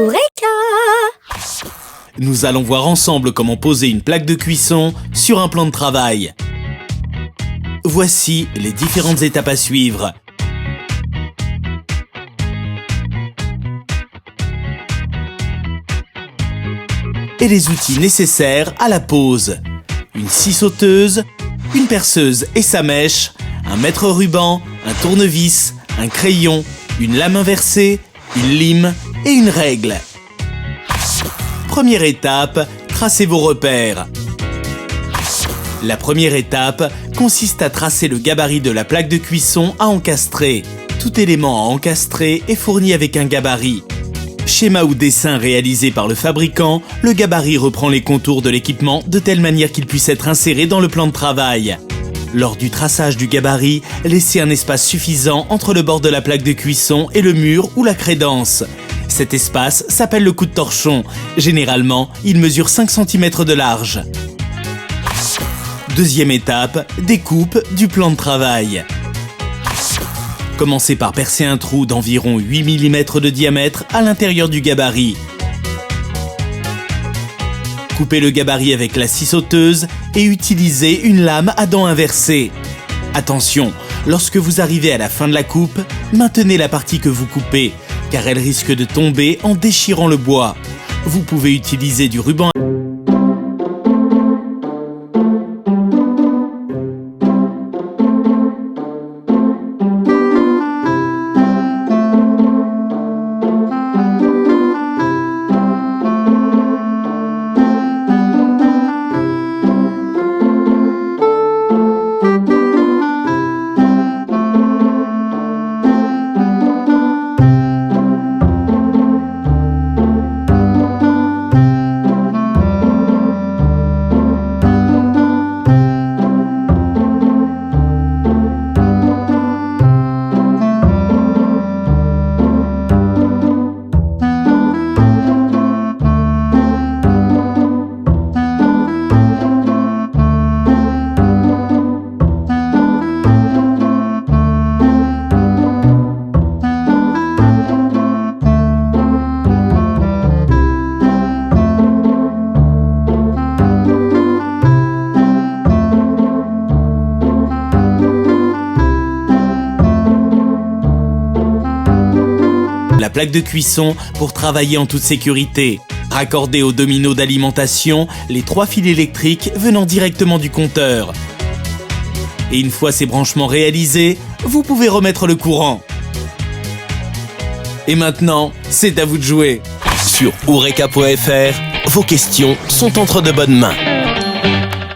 Eureka! Nous allons voir ensemble comment poser une plaque de cuisson sur un plan de travail. Voici les différentes étapes à suivre. Et les outils nécessaires à la pose. Une scie sauteuse, une perceuse et sa mèche, un mètre-ruban, un tournevis, un crayon, une lame inversée, une lime et une règle. Première étape, tracez vos repères. La première étape consiste à tracer le gabarit de la plaque de cuisson à encastrer. Tout élément à encastrer est fourni avec un gabarit. Schéma ou dessin réalisé par le fabricant, le gabarit reprend les contours de l'équipement de telle manière qu'il puisse être inséré dans le plan de travail. Lors du traçage du gabarit, laissez un espace suffisant entre le bord de la plaque de cuisson et le mur ou la crédence. Cet espace s'appelle le coup de torchon. Généralement, il mesure 5 cm de large. Deuxième étape, découpe du plan de travail. Commencez par percer un trou d'environ 8 mm de diamètre à l'intérieur du gabarit. Coupez le gabarit avec la scie sauteuse et utilisez une lame à dents inversées. Attention, lorsque vous arrivez à la fin de la coupe, maintenez la partie que vous coupez, car elle risque de tomber en déchirant le bois. Vous pouvez utiliser du ruban. La plaque de cuisson pour travailler en toute sécurité. Raccordez au domino d'alimentation les 3 fils électriques venant directement du compteur. Et une fois ces branchements réalisés, vous pouvez remettre le courant. Et maintenant, c'est à vous de jouer. Sur Eureka.fr, vos questions sont entre de bonnes mains.